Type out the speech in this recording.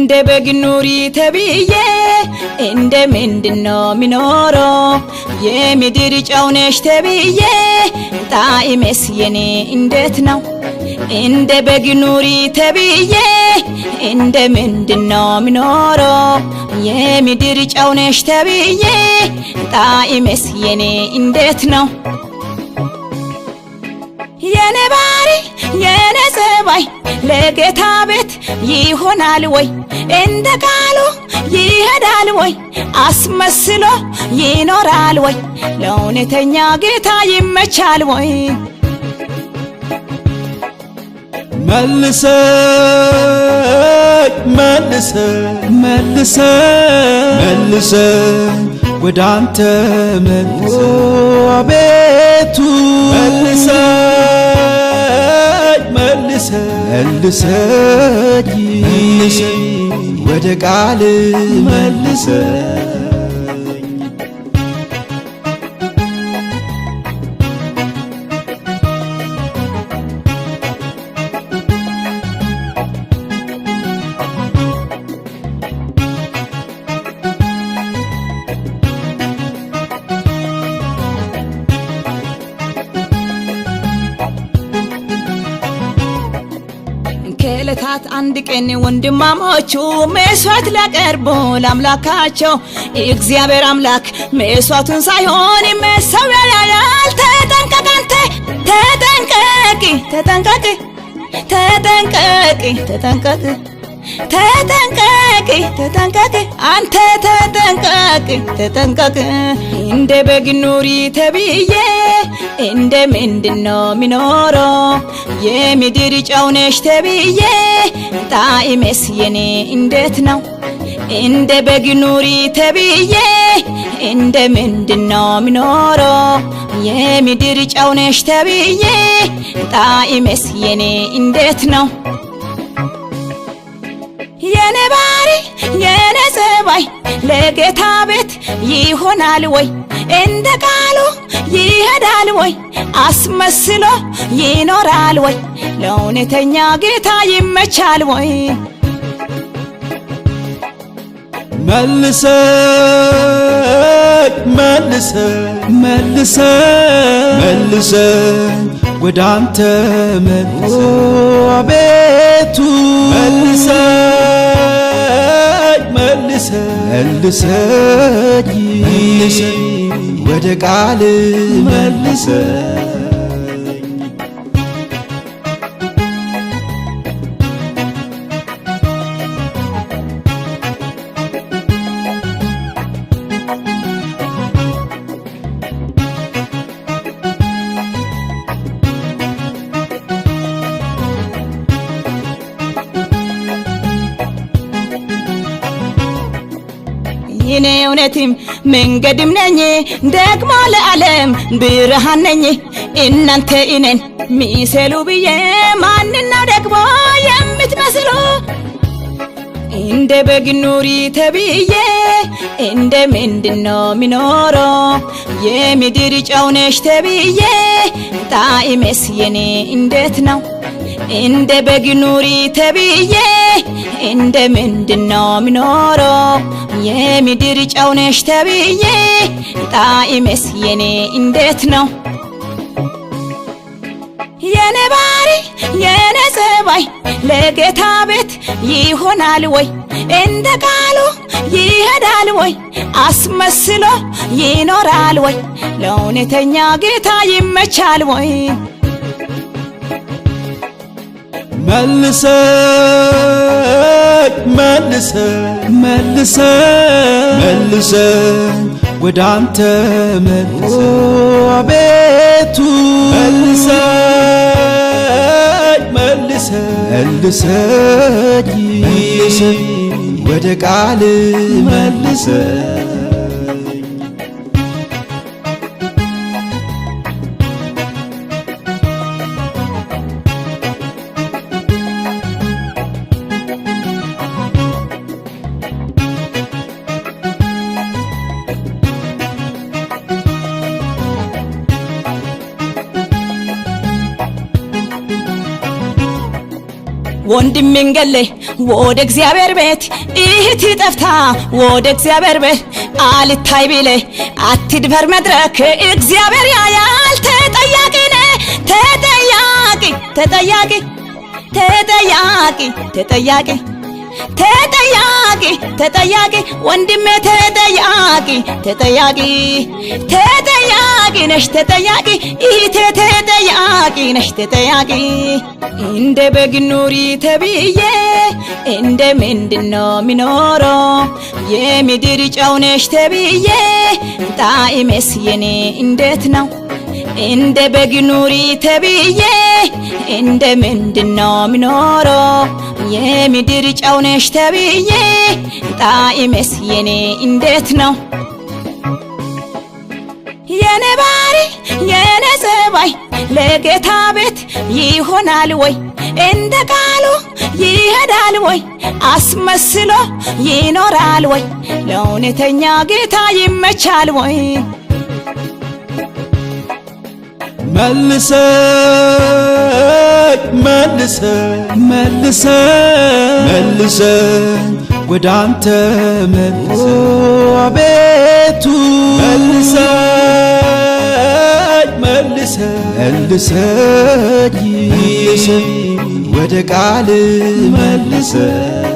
እንደ በግ ኑሪ ተብዬ እንደ ምንድነው ሚኖረው የምድር ጨው ነሽ ተብዬ ጣዕሜስ የኔ እንዴት ነው እንደ በግ ኑሪ ተብዬ እንደ ምንድነው ሚኖረው የምድር ጨው ነሽ ተብዬ ጣዕሜስ የኔ እንዴት ነው የኔ ባሪ የኔ ጸባይ ለጌታ ቤት ይሆናል ወይ እንደ ቃሉ ይሄዳል ወይ አስመስሎ ይኖራል ወይ ለእውነተኛ ጌታ ይመቻል ወይ መልሰኝ ወዳንተ አቤቱ መልሰኝ ወደ ቃል መልሰኝ ከዕለታት አንድ ቀን ወንድማሞቹ መስዋዕት ሊያቀርቡ ለአምላካቸው እግዚአብሔር አምላክ መስዋዕቱን ሳይሆን መሠዊያ ያያል ተጠንቀቅ አንተ ተጠንቀቅ አንተ ተጠንቀቅ እንደ በግ ኑሪ ተብዬ እንደ ምንድነው ሚኖረው የምድር ጨው ነሽ ተብዬ ጣዕሜስ የኔ እንዴት ነው እንደ በግ ኑሪ ተብዬ እንደ ምንድነው ሚኖረው የምድር ጨው ነሽ ተብዬ ጣዕሜስ የኔ እንዴት ነው የኔ ባሪ የኔ ጸባይ ለጌታ ቤት ይሆናል ወይ እንደ ቃሉ ይሄዳል ወይ አስመስሎ ይኖራል ወይ ለእውነተኛ ጌታ ይመቻል ወይ መልሰኝ ወዳንተ አቤቱ መልሰኝ ወደ ቃል መልሰኝ እኔ እውነትም መንገድም ነኝ ደግሞ ለዓለም ብርሃን ነኝ እናንተ እኔን ሚሰሉ ብዬ ማንነው ደግሞ የምትመስሉ እንደ በግ ኑሪ ተብዬ እንደ ምንድነው ሚኖረው የምድር ጨው ነሽ ተብዬ ጣዕሜስ የኔ እንዴት ነው እንደ በግ ኑሪ ተብዬ እንደ ምንድነው ሚኖረው የምድር ጨው ነሽ ተብዬ ጣዕሜስ የኔ እንዴት ነው የኔ ባሪ የኔ ጸባይ ለጌታ ቤት ይሆናል ወይ እንደ ቃሉ ይሄዳል ወይ አስመስሎ ይኖራል ወይ ለእውነተኛ ጌታ ይመቻል ወይ መልሰኝ ወዳንተ አቤቱ መልሰኝ ወደ ቃል መልሰኝ ወንድሜን ገለ ወደ እግዚአብሔር ቤት እህት ጠፍታ ወደ እግዚአብሔር ቤት አልታይ ቢለ አትድፈር መድረክ እግዚአብሔር ያያል ተጠያቂ ነህ ተጠያቂ ተጠያቂ ተጠያቂ ተጠያቂ ተጠያቂ ተጠያቂ ወንድሜ ተጠያቂ ተጠያቂ ተጠያቂ ነሽ ተጠያቂ እህቴ ተጠያቂ ነሽ ተጠያቂ እንደ በግ ኑሪ ተብዬ እንደ ምንድነው ሚኖረው የምድር ጨው ነሽ ተብዬ ጣዕሜስ የኔ እንዴት ነው እንደ በግ ኑሪ ተብዬ እንደ ምንድነው ሚኖረው የምድር ጨው ነሽ ተብዬ ጣዕሜስ የኔ እንዴት ነው የኔ ባሪ የኔ ጸባይ ለጌታ ቤት ይሆናል ወይ እንደ ቃሉ ይሄዳል ወይ አስመስሎ ይኖራል ወይ ለእውነተኛ ጌታ ይመቻል ወይ መልሰኝ ወደ አንተ መልሰኝ አቤቱ መልሰኝ ወደ ቃል መልሰኝ